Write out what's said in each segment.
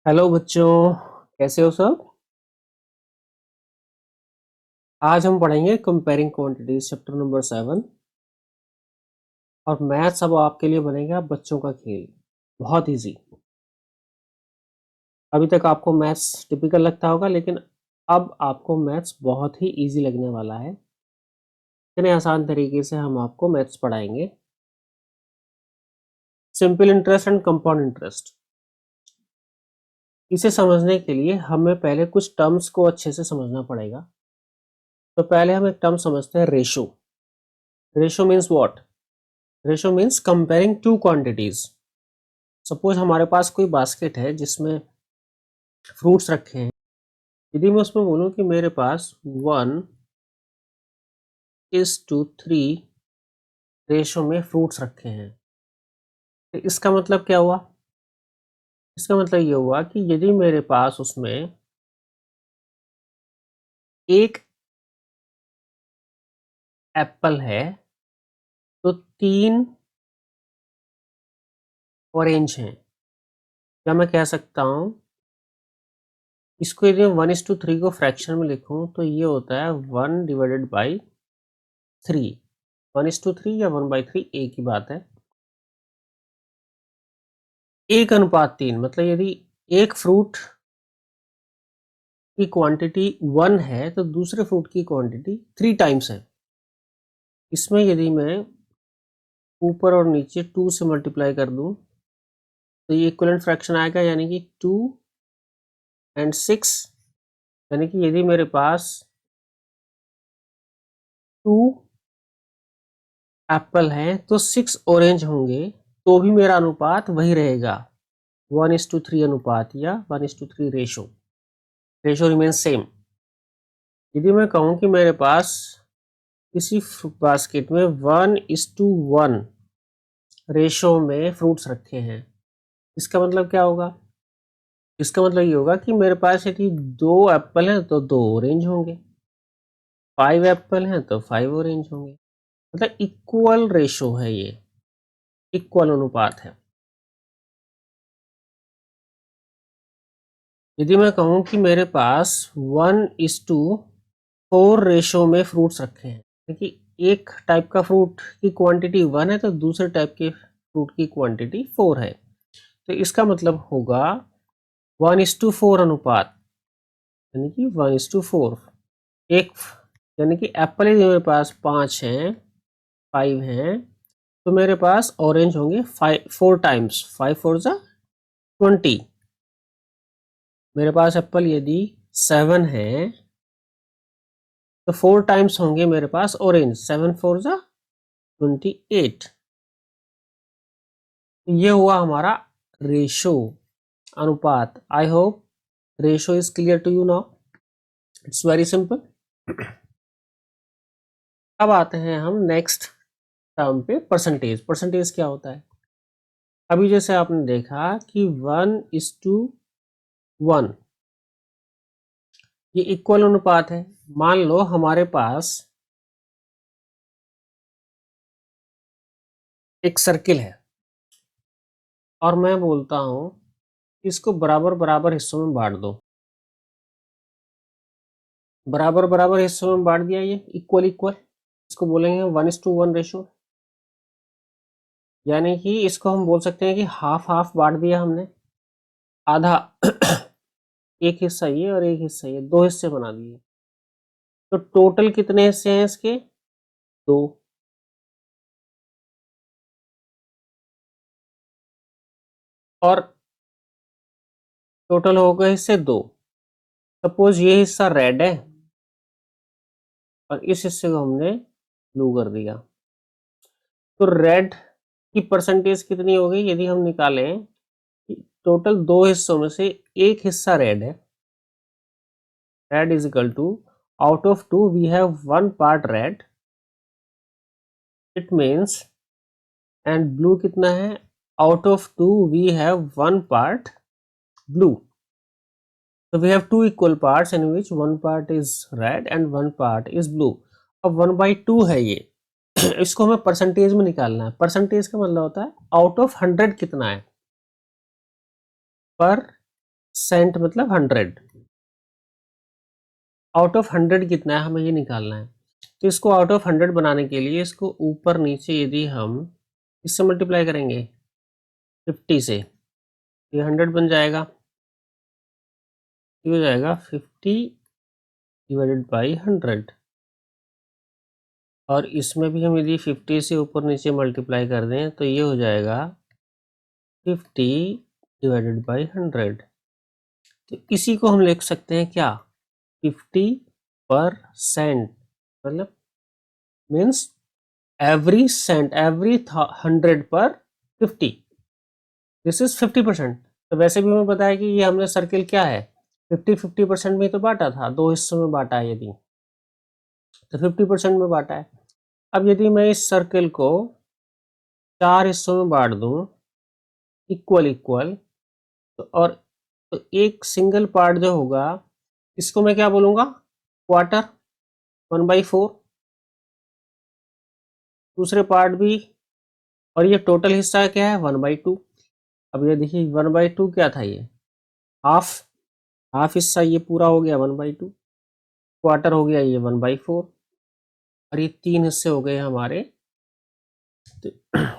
Hello बच्चों, कैसे हो सब। आज हम पढ़ेंगे कंपेयरिंग क्वांटिटीज चैप्टर नंबर 7। और मैथ्स अब आपके लिए बनेगा बच्चों का खेल, बहुत इजी। अभी तक आपको मैथ्स टिपिकल लगता होगा, लेकिन अब आपको मैथ्स बहुत ही इजी लगने वाला है। इतने आसान तरीके से हम आपको मैथ्स पढ़ाएंगे। Simple interest and compound interest, इसे समझने के लिए हमें पहले कुछ टर्म्स को अच्छे से समझना पड़ेगा। तो पहले हम एक टर्म समझते हैं, ratio. Ratio means what? Ratio means comparing two quantities. Suppose हमारे पास कोई बास्केट है जिसमें फ्रूट्स रखे हैं। यदि मैं उसमें बोलूं कि मेरे पास 1:3 रेशो में फ्रूट्स रखे हैं, तो इसका मतलब क्या हुआ? इसका मतलब ये हुआ कि यदि मेरे पास उसमें एक एप्पल है तो 3 ऑरेंज हैं। क्या मैं कह सकता हूं, इसको यदि 1:3 को फ्रैक्शन में लिखूं तो ये होता है 1/3। 1:3 या 1/3 एक ही बात है। 1:3 मतलब यदि एक फ्रूट की क्वांटिटी 1 है तो दूसरे फ्रूट की क्वांटिटी 3 टाइम्स है। इसमें यदि मैं ऊपर और नीचे 2 से मल्टीप्लाई कर दूं तो ये इक्विवेलेंट फ्रैक्शन आएगा, यानी कि 2 और 6। यानी कि यदि मेरे पास 2 एप्पल हैं तो 6 ऑरेंज होंगे, तो भी मेरा अनुपात वही रहेगा, 1:3 अनुपात या 1:3 रेशो। Ratio remains same. यदि मैं कहूं कि मेरे पास किसी बास्केट में 1:1 रेशो में फ्रूट्स रखे हैं, इसका मतलब क्या होगा? इसका मतलब ये होगा कि मेरे पास यदि 2 एप्पल हैं तो 2 ऑरेंज होंगे, 5 एप्पल हैं तो 5 ऑरेंज होंगे। मतलब इक्वल रेशो है, ये इक्वल अनुपात है। यदि मैं कहूं कि मेरे पास 1:4 रेशो में फ्रूट्स रखे हैं, क्योंकि एक टाइप का फ्रूट की क्वांटिटी 1 है तो दूसरे टाइप के फ्रूट की क्वांटिटी 4 है, तो इसका मतलब होगा 1:4 अनुपात, यानी कि 1:4। एक यानी कि एप्पल यदि मेरे पास 5 हैं, 5 हैं, तो मेरे पास ऑरेंज होंगे 4 टाइम्स, 5 4 जा 20। मेरे पास एप्पल यदि 7 है तो 4 टाइम्स होंगे मेरे पास ऑरेंज, 7 4 जा 28। ये हुआ हमारा रेशो, अनुपात। I hope ratio is clear to you now. It's very simple. अब आते हैं हम नेक्स्ट टर्म पे, परसेंटेज। परसेंटेज क्या होता है? अभी जैसे आपने देखा कि 1:1 ये इक्वल अनुपात है। मान लो हमारे पास एक सर्किल है और मैं बोलता हूं कि इसको बराबर बराबर हिस्सों में बांट दो। बराबर बराबर हिस्सों में बांट दिया, ये इक्वल इक्वल, इसको बोलेंगे 1:1 रेशो। यानी कि इसको हम बोल सकते हैं कि हाफ हाफ बांट दिया हमने, आधा एक हिस्सा ये और एक हिस्सा ये, 2 हिस्से बना दिए। तो टोटल कितने हिस्से हैं इसके? 2। और टोटल हो गए हिस्से 2। सपोज ये हिस्सा रेड है और इस हिस्से को हमने ब्लू कर दिया, तो रेड की परसेंटेज कितनी होगी? यदि हम निकालें टोटल 2 हिस्सों में से एक हिस्सा रेड है, red is equal to, out of 2 we have 1 part red, it means, and blue कितना है? Out of 2 we have 1 part blue. So we have 2 equal parts in which 1 part is red and 1 part is blue. अब 1/2 है ये इसको हमें percentage में निकालना है। परसेंटेज का मतलब होता है आउट ऑफ 100 कितना है, पर सेंट मतलब 100, आउट ऑफ 100 कितना है हमें ये निकालना है। तो इसको आउट ऑफ 100 बनाने के लिए इसको ऊपर नीचे यदि हम इससे मल्टीप्लाई करेंगे 50 से, ये 100 बन जाएगा, ये हो जाएगा 50 डिवाइडेड बाई 100। और इसमें भी हम यदि 50 से ऊपर नीचे मल्टीप्लाई कर दें तो ये हो जाएगा 50 डिवाइडेड बाई 100। तो इसी को हम लिख सकते हैं क्या, 50% मतलब मीन्स एवरी सेंट, एवरी 100 पर 50, दिस इज 50%। तो वैसे भी हमें बताया कि ये हमने सर्किल क्या है 50-50% में तो बांटा था, दो हिस्सों में बांटा है यदि, तो 50% में बांटा है। अब यदि मैं इस सर्किल को 4 हिस्सों में बांट दूं इक्वल इक्वल, तो और तो एक सिंगल पार्ट जो होगा इसको मैं क्या बोलूंगा, क्वार्टर, 1/4। दूसरे पार्ट भी, और ये टोटल हिस्सा क्या है 1/2। अब ये देखिए 1/2 क्या था, ये हाफ, हाफ हिस्सा ये पूरा हो गया 1/2, क्वार्टर हो गया ये 1/4, और ये 3 हिस्से हो गए हमारे। तो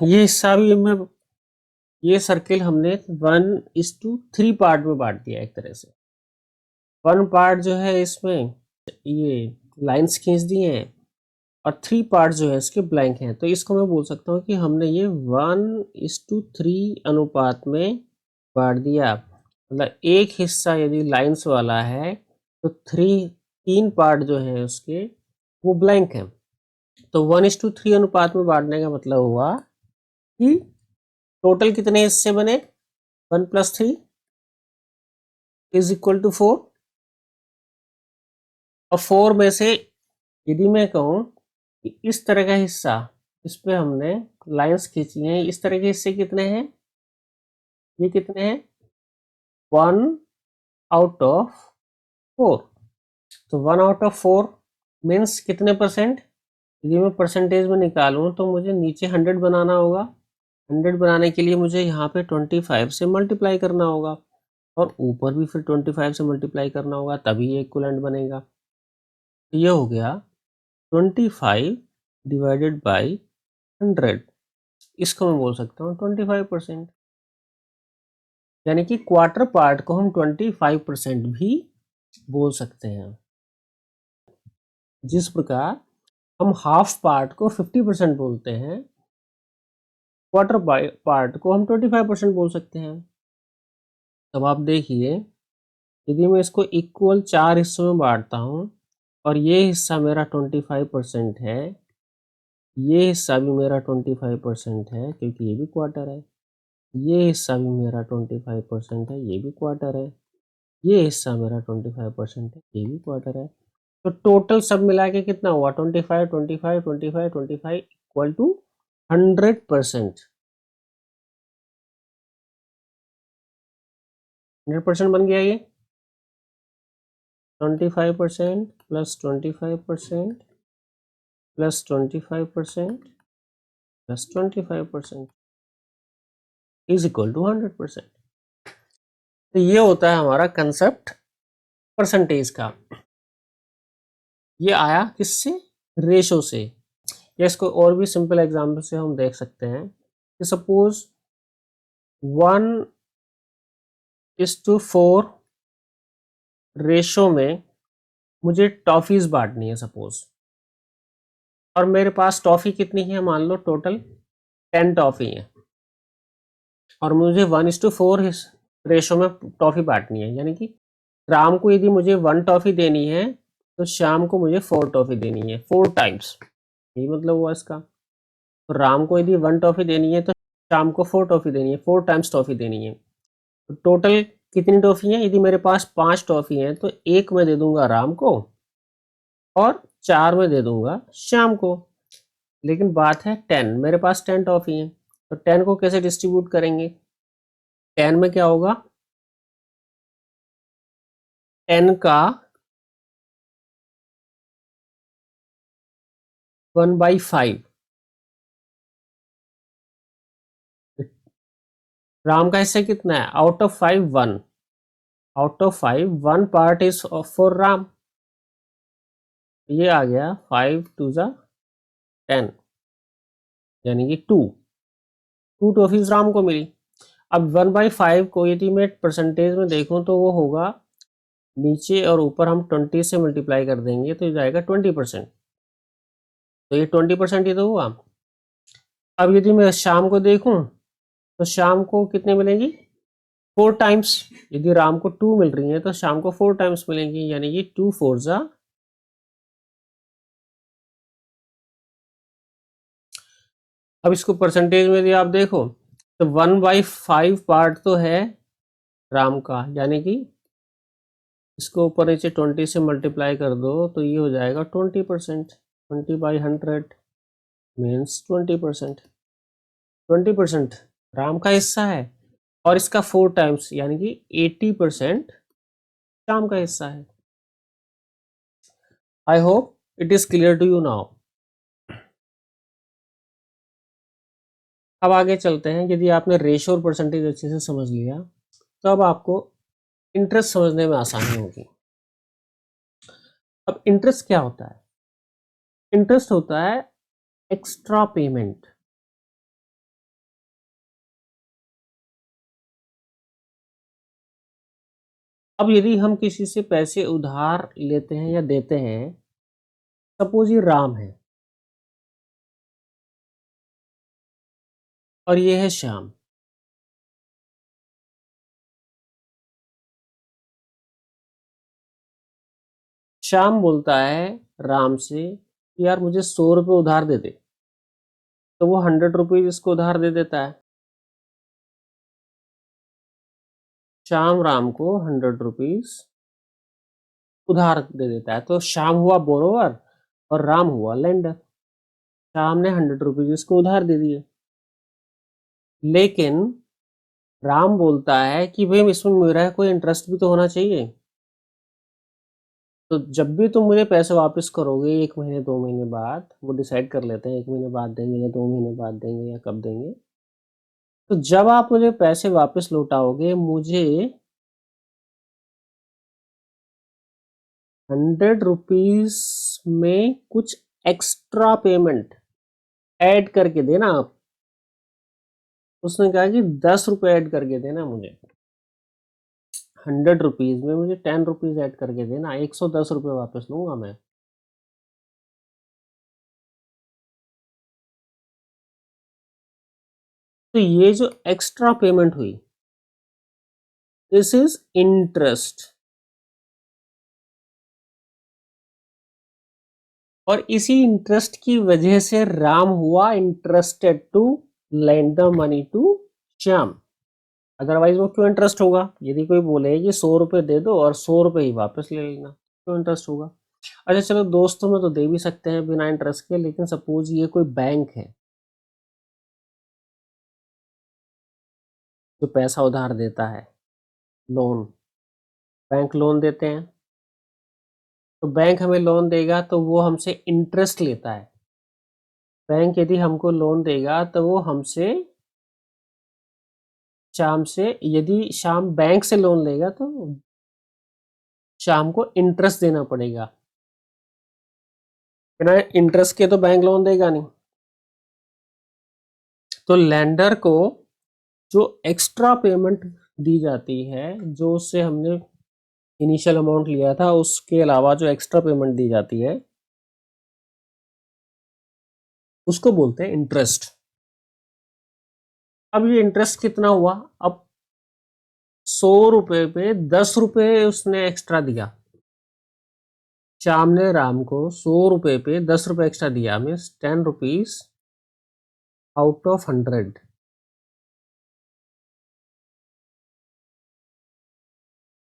ये हिस्सा भी मैं, ये सर्किल हमने 1:3 पार्ट में बांट दिया एक तरह से। 1 पार्ट जो है इसमें ये लाइंस खींच दिए हैं, और 3 पार्ट जो है इसके ब्लैंक हैं। तो इसको मैं बोल सकता हूँ कि हमने ये 1:3 अनुपात में बांट दिया। मतलब एक हिस्सा यदि लाइंस वाला है तो 3 पार्ट जो है उसके वो ब्लैंक है। तो 1:3 अनुपात में बांटने का मतलब हुआ कि टोटल कितने हिस्से बने, 1 + 3 = 4। और 4 में से यदि मैं कहूँ कि इस तरह का हिस्सा, इस पे हमने लाइंस खींची हैं, इस तरह के हिस्से कितने हैं, ये कितने हैं 1/4। तो 1/4 मीन्स कितने परसेंट, यदि मैं परसेंटेज में निकालूं तो मुझे नीचे 100 बनाना होगा। 100 बनाने के लिए मुझे यहाँ पे 25 से मल्टीप्लाई करना होगा, और ऊपर भी फिर 25 से मल्टीप्लाई करना होगा, तभी ये इक्विवेलेंट बनेगा। तो ये हो गया 25 डिवाइडेड बाई 100, इसको मैं बोल सकता हूँ 25%। यानी कि क्वार्टर पार्ट को हम 25% भी बोल सकते हैं। जिस प्रकार हम हाफ पार्ट को 50% बोलते हैं, क्वार्टर पार्ट को हम 25% बोल सकते हैं। तब आप देखिए यदि मैं इसको इक्वल 4 हिस्सों में बांटता हूँ, और ये हिस्सा मेरा 25% है, ये हिस्सा भी मेरा 25% है क्योंकि ये भी क्वार्टर है, ये हिस्सा भी मेरा 25% है, ये भी क्वार्टर है, ये हिस्सा मेरा 25% है, ये भी क्वार्टर है। तो टोटल सब मिला के कितना हुआ 25, 25, 25, 25 इक्वल टू 100%। 100% बन गया ये, 25% plus 25% plus 25% plus 25% is equal to 100%। तो ये होता है हमारा कंसेप्ट परसेंटेज का। ये आया किससे, रेशो से। या इसको और भी सिंपल एग्जांपल से हम देख सकते हैं कि सपोज 1:4 रेशो में मुझे टॉफीज बांटनी है सपोज, और मेरे पास टॉफी कितनी है, मान लो टोटल 10 टॉफी है, और मुझे 1:4 रेशो में टॉफी बांटनी है। यानी कि राम को यदि मुझे 1 टॉफी देनी है तो शाम को मुझे 4 टॉफी देनी है, 4 टाइम्स, यही मतलब हुआ इसका। तो राम को यदि 1 टॉफी देनी है तो शाम को 4 टॉफी देनी है, 4 टाइम्स टॉफी देनी है। तो टोटल कितनी टॉफी है, यदि मेरे पास 5 टॉफी है तो एक मैं दे दूंगा राम को और 4 में दे दूंगा शाम को। लेकिन बात है 10, मेरे पास 10 टॉफी है, तो 10 को कैसे डिस्ट्रीब्यूट करेंगे, 10 में क्या होगा, 10 का 1/5, राम का हिस्सा कितना है, out of 5 1, out of 5 1 part is for Ram, ये आ गया 5 2 जा 10 यानी कि 2 टॉफीज राम को मिली। अब 1/5 को यदि मैं परसेंटेज में देखूं तो वो होगा, नीचे और ऊपर हम 20 से मल्टीप्लाई कर देंगे तो ये जाएगा 20%, तो ये 20% ही तो हुआ। अब यदि मैं शाम को देखूं तो शाम को कितने मिलेंगी, 4 टाइम्स। यदि राम को 2 मिल रही है तो शाम को 4 टाइम्स मिलेंगी, यानी कि 2 4 जा। अब इसको परसेंटेज में यदि आप देखो तो 1/5 पार्ट तो है राम का, यानी कि इसको ऊपर नीचे 20 से मल्टीप्लाई कर दो तो ये हो जाएगा 20%। 20/100 मीन्स 20%। 20% राम का हिस्सा है और इसका 4 टाइम्स यानी कि 80% शाम का हिस्सा है। I hope it is clear to you now. अब आगे चलते हैं। यदि आपने रेशो और परसेंटेज अच्छे से समझ लिया तो अब आपको इंटरेस्ट समझने में आसानी होगी। अब इंटरेस्ट क्या होता है? इंटरेस्ट होता है एक्स्ट्रा पेमेंट। अब यदि हम किसी से पैसे उधार लेते हैं या देते हैं, सपोज ये राम है और ये है श्याम। श्याम बोलता है राम से कि यार मुझे 100 रुपये उधार दे दे, तो वो 100 रुपीज इसको उधार दे देता है। श्याम राम को 100 रुपीज उधार दे देता है, तो श्याम हुआ बोरोवर और राम हुआ लेंडर। श्याम ने 100 रुपीज इसको उधार दे दिए, लेकिन राम बोलता है कि भाई इसमें मेरा कोई इंटरेस्ट भी तो होना चाहिए। तो जब भी तुम मुझे पैसे वापस करोगे 1 महीने 2 महीने बाद, वो डिसाइड कर लेते हैं 1 महीने बाद देंगे या 2 महीने बाद देंगे या कब देंगे, तो जब आप मुझे पैसे वापस लौटाओगे मुझे 100 रुपीज में कुछ एक्स्ट्रा पेमेंट ऐड करके देना आप। उसने कहा कि 10 रुपए ऐड करके देना मुझे, 100 रुपीज में मुझे 10 रुपीज ऐड करके देना, 110 रुपये वापस लूंगा मैं। तो ये जो एक्स्ट्रा पेमेंट हुई, दिस इज इंटरेस्ट। और इसी इंटरेस्ट की वजह से राम हुआ interested to lend the money to Shyam. Otherwise वो क्यों इंटरेस्ट होगा? यदि कोई बोले कि 100 रुपये दे दो और 100 रुपये ही वापस ले लेना, क्यों इंटरेस्ट होगा? अच्छा चलो, दोस्तों में तो दे भी सकते हैं बिना इंटरेस्ट के, लेकिन सपोज ये कोई बैंक है जो पैसा उधार देता है, लोन, बैंक लोन देते हैं, तो बैंक हमें लोन देगा तो वो हमसे इंटरेस्ट लेता है। बैंक यदि हमको लोन देगा तो वो हमसे शाम से, यदि शाम बैंक से लोन लेगा तो शाम को इंटरेस्ट देना पड़ेगा, बिना इंटरेस्ट के तो बैंक लोन देगा नहीं। तो लेंडर को जो एक्स्ट्रा पेमेंट दी जाती है, जो उससे हमने इनिशियल अमाउंट लिया था उसके अलावा जो एक्स्ट्रा पेमेंट दी जाती है, उसको बोलते हैं इंटरेस्ट। अब ये इंटरेस्ट कितना हुआ? अब 100 रुपये पे 10 रुपये उसने एक्स्ट्रा दिया। श्याम ने राम को 100 रुपये पे 10 रुपये एक्स्ट्रा दिया, मीन्स 10 रुपीज आउट ऑफ 100।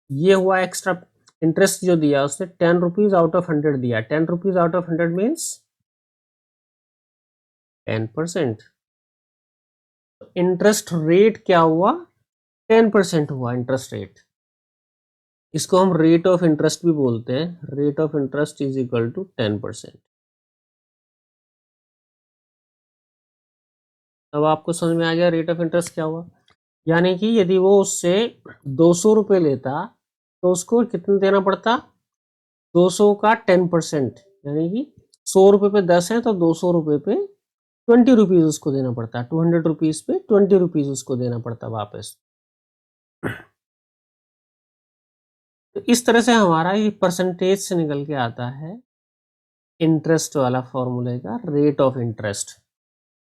ये हुआ एक्स्ट्रा इंटरेस्ट जो दिया उसने, 10 रुपीज आउट ऑफ 100 दिया। 10 rupees out of 100 means 10%। Interest rate क्या हुआ? 10% हुआ इंटरेस्ट रेट। इसको हम रेट ऑफ इंटरेस्ट भी बोलते हैं। Rate of interest is equal to 10%। अब आपको समझ में आ गया रेट ऑफ इंटरेस्ट क्या हुआ? यानी कि यदि वो उससे 200 रुपये लेता तो उसको कितना देना पड़ता, 200 का 10%, यानी कि 100 रुपये पे 10 है तो 200 रुपये पे 20 रुपीज उसको देना पड़ता, 200 रुपीज पे 20 रुपीज उसको देना पड़ता वापस। तो इस तरह से हमारा ये परसेंटेज से निकल के आता है इंटरेस्ट वाला फॉर्मूले का रेट ऑफ इंटरेस्ट।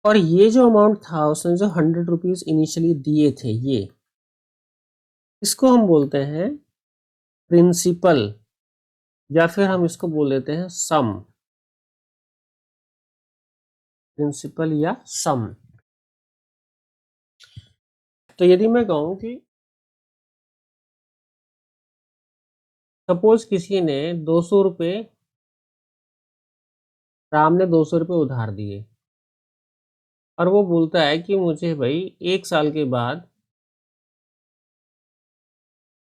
और ये जो अमाउंट था उसने जो 100 रुपीज इनिशियली दिए थे, ये इसको हम बोलते हैं प्रिंसिपल, या फिर हम इसको बोल देते हैं सम, प्रिंसिपल या सम। तो यदि मैं कहूं कि सपोज किसी ने 200 रुपये, राम ने 200 रुपये उधार दिए और वो बोलता है कि मुझे भाई 1 साल के बाद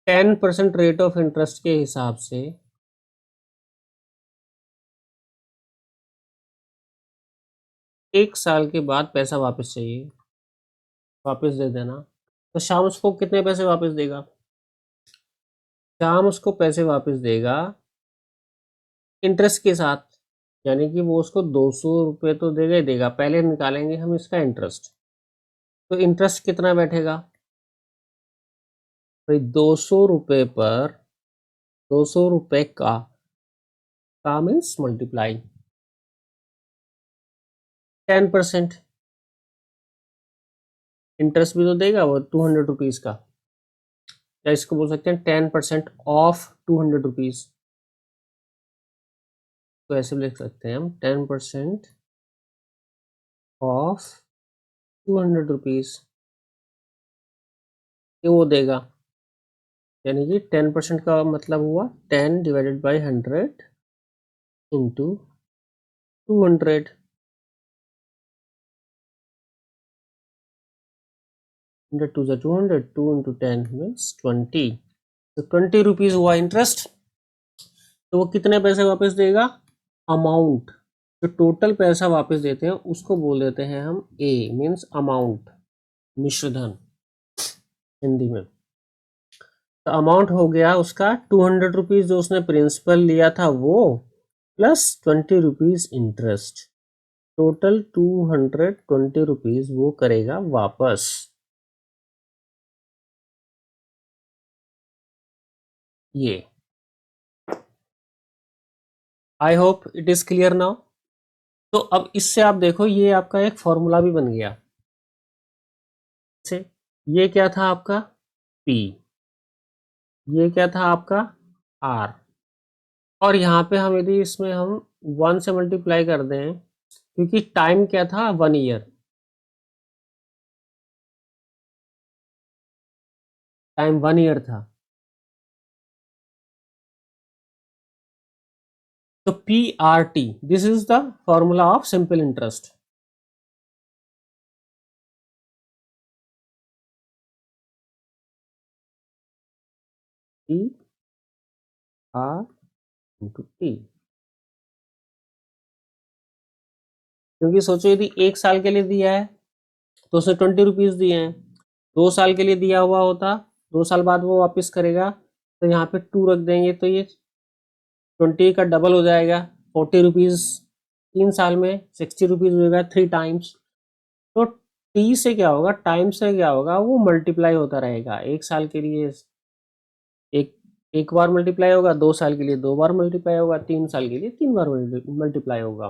10% रेट ऑफ इंटरेस्ट के हिसाब से 1 साल के बाद पैसा वापस चाहिए, वापस दे देना। तो शाम उसको कितने पैसे वापस देगा, शाम उसको पैसे वापस देगा इंटरेस्ट के साथ, यानी कि वो उसको 200 रुपये तो देगा ही देगा। पहले निकालेंगे हम इसका इंटरेस्ट, तो इंटरेस्ट कितना बैठेगा भाई, 200 रुपये पर 200 रुपये का मीन्स मल्टीप्लाई 10%, इंटरेस्ट भी तो देगा वो 200 रुपीज का, या इसको बोल सकते हैं 10% ऑफ 200 रुपीज। तो ऐसे लिख सकते हैं हम 10% ऑफ 200 रुपीज, ये वो देगा, यानी कि 10% का मतलब हुआ 10 divided by 100 into 200। 100 2 is 200, 2 into 10 means 20, तो 20 रुपीज हुआ इंटरेस्ट। तो वो कितने पैसे वापस देगा, अमाउंट, जो टोटल पैसा वापस देते हैं उसको बोल देते हैं हम ए, मीन्स अमाउंट, मिश्रधन हिंदी में। तो अमाउंट हो गया उसका 200 रुपीज जो उसने प्रिंसिपल लिया था वो, plus 20 rupees interest, total 220 rupees वो करेगा वापस। ये I hope it is clear now. तो अब इससे आप देखो ये आपका एक फॉर्मूला भी बन गया। से ये क्या था आपका P, ये क्या था आपका R, और यहाँ पे हम यदि इसमें हम 1 से मल्टीप्लाई कर दें, क्योंकि टाइम क्या था 1 ईयर, टाइम 1 ईयर था। तो PRT, this is the formula of simple interest. PR into T, क्योंकि सोचो यदि 1 साल के लिए दिया है तो उसने 20 रुपीज दिए हैं, 2 साल के लिए दिया हुआ होता 2 साल बाद वो वापस करेगा, तो यहाँ पे 2 रख देंगे तो ये 20 का डबल हो जाएगा, 40 रुपीज 3 साल में 60 रुपीज होगा 3 टाइम्स। तो टी से क्या होगा, टाइम से क्या होगा, वो मल्टीप्लाई होता रहेगा। 1 साल के लिए एक एक बार मल्टीप्लाई होगा, 2 साल के लिए 2 बार मल्टीप्लाई होगा, 3 साल के लिए 3 बार मल्टीप्लाई होगा।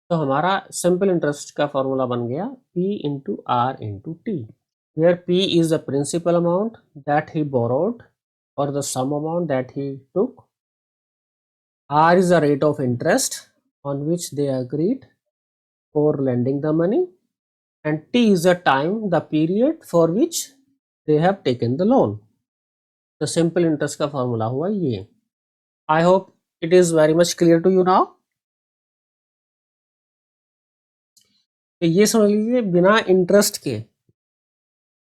तो हमारा सिंपल इंटरेस्ट का फॉर्मूला बन गया P into R into T, where P is the principal amount that he borrowed or the sum amount that he took, R is the rate of interest on which they agreed for lending the money, and T is the time, the period for which they have taken the loan। तो simple interest का formula हुआ ये। I hope it is very much clear to you now. तो ये समझ लीजिए बिना interest के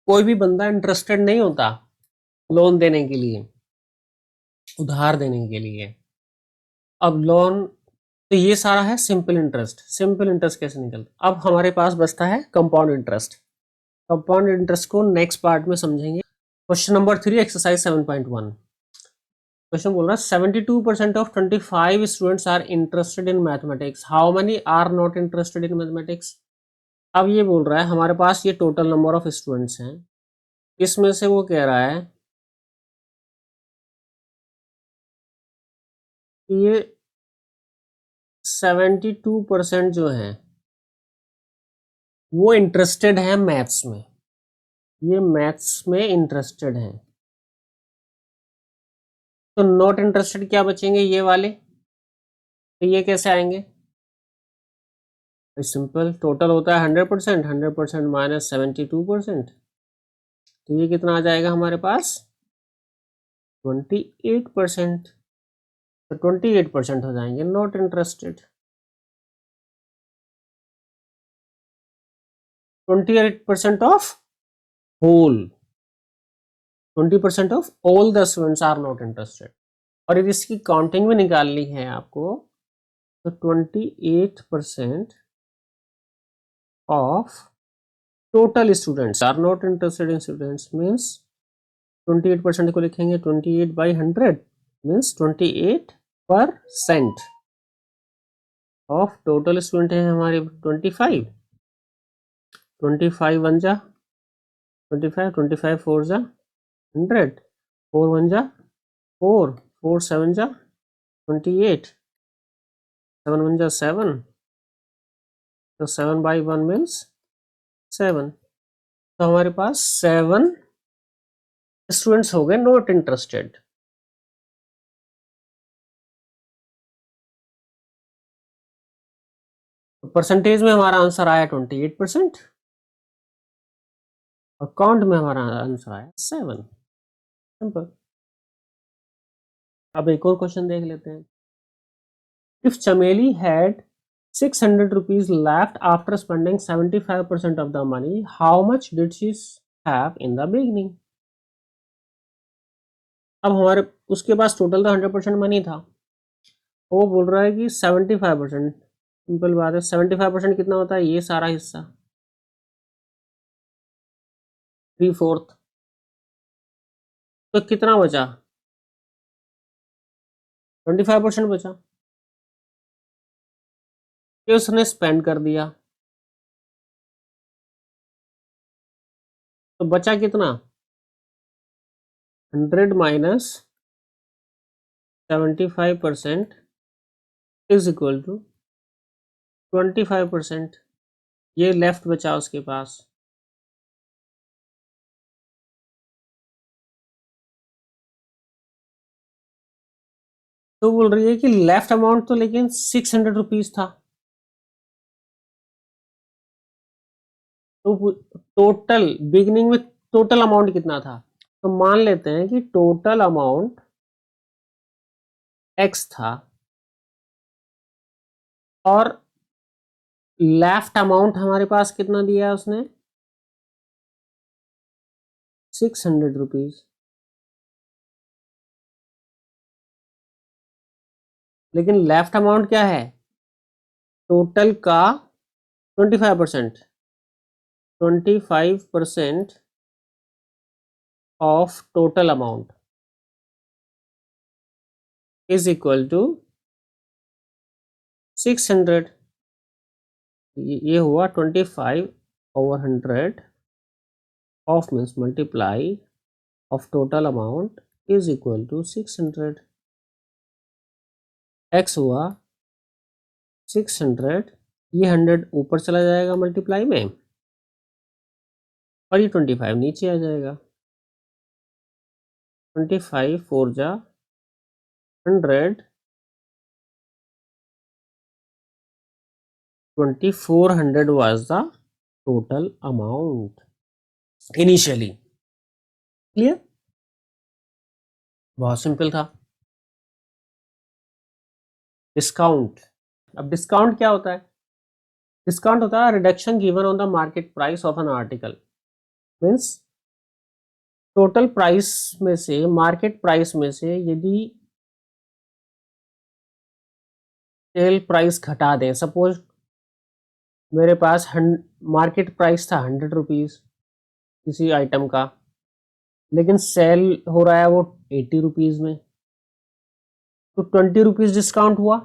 कोई भी बंदा इंटरेस्टेड नहीं होता लोन देने के लिए, उधार देने के लिए। अब लोन, तो ये सारा है सिंपल इंटरेस्ट। सिंपल इंटरेस्ट कैसे निकलता, अब हमारे पास बचता है कंपाउंड इंटरेस्ट। कंपाउंड इंटरेस्ट को नेक्स्ट पार्ट में समझेंगे। क्वेश्चन नंबर 3 एक्सरसाइज 7.1 क्वेश्चन बोल रहा है 72% of 25 students are interested in mathematics, how many are not interested in mathematics. अब ये बोल रहा है हमारे पास ये टोटल नंबर ऑफ स्टूडेंट्स हैं, इसमें से वो कह रहा है कि ये 72% जो है वो इंटरेस्टेड है मैथ्स में, ये मैथ्स में इंटरेस्टेड हैं। तो नॉट इंटरेस्टेड क्या बचेंगे, ये वाले, तो ये कैसे आएंगे, सिंपल, टोटल होता है 100%, 100% माइनस 72%, तो ये कितना आ जाएगा हमारे पास 28%, तो 28% हो जाएंगे not interested. 28% of whole, 20% of all the students are not interested. और यदि इसकी काउंटिंग में निकालनी है आपको, तो 28% of total students are not interested in students means 28% को लिखेंगे 28/100 मीन्स 28% ऑफ टोटल स्टूडेंट है हमारे 25, 25 1 जा 25, 25 4 जा 100, 4 1 जा 4, 4 7 जा 28, 7 1 जा 7, तो 7/1 मीन्स 7, तो हमारे पास 7 स्टूडेंट्स हो गए नॉट इंटरेस्टेड। तो परसेंटेज में हमारा आंसर आया 28%, और काउंट में हमारा आंसर आया 7, सिंपल। अब एक और क्वेश्चन देख लेते हैं। इफ चमेली had 600 rupees left after spending 75% of the money, how much did she have in the beginning? अब हमारे उसके पास टोटल तो 100% मनी था, वो बोल रहा है कि 75%, सिंपल बात है, 75% कितना होता है, ये सारा हिस्सा 3/4, तो कितना बचा 25% बचा, ये उसने स्पेंड कर दिया, तो बचा कितना 100 माइनस 75% इज इक्वल टू 25%, ये लेफ्ट बचा उसके पास। तो बोल रही है कि लेफ्ट अमाउंट तो लेकिन 600 रुपीज था, तो टोटल बिगिनिंग में टोटल अमाउंट कितना था, तो मान लेते हैं कि टोटल अमाउंट x था और लेफ्ट अमाउंट हमारे पास कितना दिया है उसने 600 रुपीज, लेकिन लेफ्ट अमाउंट क्या है टोटल का 25%, 25% of total amount is equal to 600, ये हुआ 25/100 of means multiply of total amount is equal to 600, x हुआ 600, ये 100 ऊपर चला जाएगा मल्टीप्लाई में, और ये 25 नीचे आ जाएगा, 25 4 जा 100, 2400 was the total amount initially, clear, बहुत सिंपल था। डिस्काउंट, अब डिस्काउंट क्या होता है, डिस्काउंट होता है reduction given on the market price of an article, means total price में से, मार्केट प्राइस में से यदि सेल प्राइस घटा दें, सपोज मेरे पास मार्केट प्राइस था 100 रुपीज किसी आइटम का, लेकिन सेल हो रहा है वो 80 रुपीज में, तो 20 रुपीज डिस्काउंट हुआ।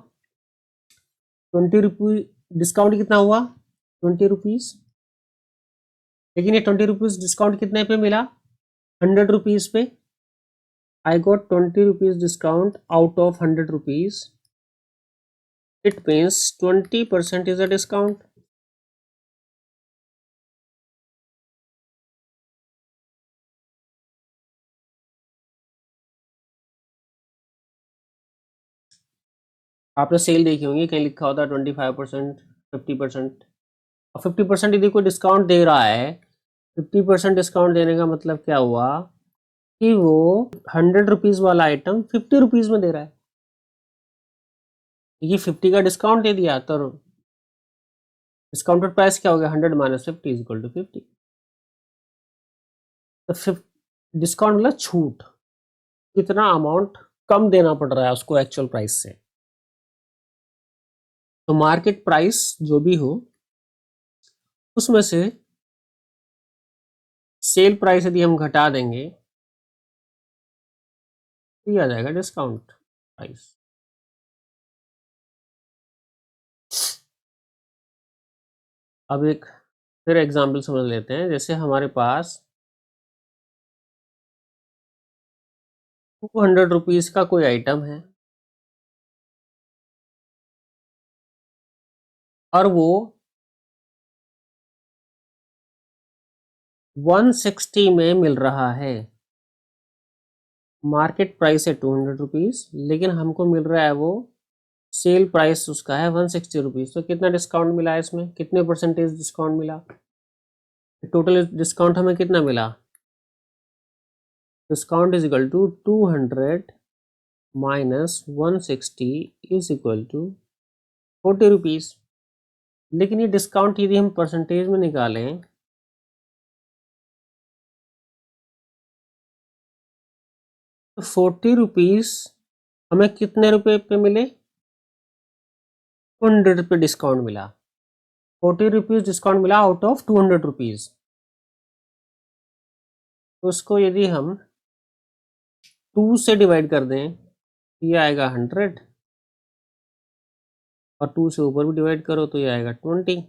20 रुपीज डिस्काउंट कितना हुआ? 20 रुपीज। लेकिन ये 20 रुपीज डिस्काउंट कितने पे मिला? 100 रुपीज पे। I got 20 rupees discount out of 100 rupees. It means 20% is a discount. आपने सेल देखी होंगी, कहीं लिखा होता है 25%, 50%। और 50% यदि कोई डिस्काउंट दे रहा है, 50% डिस्काउंट देने का मतलब क्या हुआ कि वो 100 रुपीज वाला आइटम 50 रुपीज में दे रहा है। ये 50 का डिस्काउंट दे दिया तो डिस्काउंटेड प्राइस क्या हो गया? 100 माइनस 50 इज इक्वल टू 50। तो डिस्काउंट मतलब छूट, कितना अमाउंट कम देना पड़ रहा है उसको एक्चुअल प्राइस से। तो मार्केट प्राइस जो भी हो उसमें से सेल प्राइस यदि हम घटा देंगे तो ये आ जाएगा डिस्काउंट प्राइस। अब एक फिर एग्जांपल समझ लेते हैं। जैसे हमारे पास 200 रुपीज का कोई आइटम है और वो 160 में मिल रहा है। मार्केट प्राइस है 200 रुपीज, लेकिन हमको मिल रहा है वो सेल प्राइस उसका है 160 रुपीज। तो कितना डिस्काउंट मिला है इसमें? कितने परसेंटेज डिस्काउंट मिला? टोटल डिस्काउंट हमें कितना मिला? Discount is equal to 200 minus 160 is equal to 40 rupees. लेकिन ये डिस्काउंट यदि हम परसेंटेज में निकालें तो 40 रुपीज हमें कितने रुपए पे मिले? 200 रुपये डिस्काउंट मिला। 40 रुपीज डिस्काउंट मिला आउट ऑफ 200 रुपीज। तो उसको यदि हम 2 से डिवाइड कर दें तो ये आएगा 100, और 2 से ऊपर भी डिवाइड करो तो ये आएगा 20।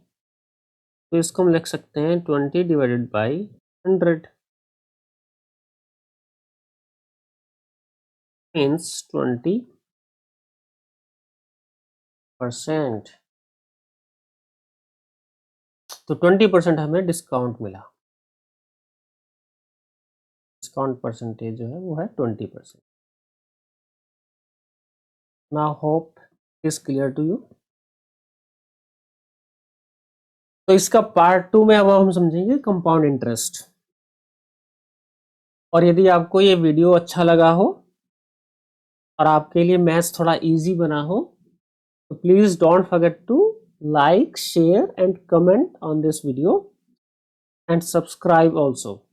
तो इसको हम लिख सकते हैं 20 डिवाइडेड बाई 100 मीन्स 20%। तो 20% हमें डिस्काउंट मिला। डिस्काउंट परसेंटेज जो है वो है 20%। Now hope is clear to you. तो इसका पार्ट 2 में अब हम समझेंगे कंपाउंड इंटरेस्ट। और यदि आपको ये वीडियो अच्छा लगा हो और आपके लिए मैथ्स थोड़ा इजी बना हो तो please don't forget to like, share and comment on this video and subscribe also.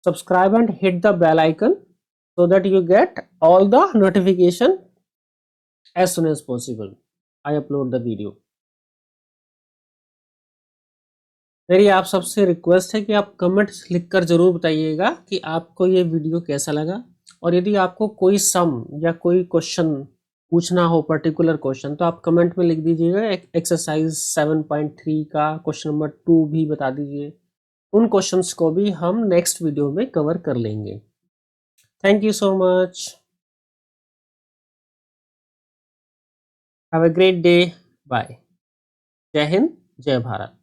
Subscribe and hit the bell icon so that you get all the notification as soon as possible I upload the video. मेरी आप सबसे request है कि आप comments लिखकर जरूर बताइएगा कि आपको ये वीडियो कैसा लगा। और यदि आपको कोई सम या कोई क्वेश्चन पूछना हो, पर्टिकुलर क्वेश्चन, तो आप कमेंट में लिख दीजिएगा। एक्सरसाइज 7.3 का क्वेश्चन नंबर 2 भी बता दीजिए। उन क्वेश्चंस को भी हम नेक्स्ट वीडियो में कवर कर लेंगे। Thank you so much. Have a great day. Bye. जय हिंद, जय भारत।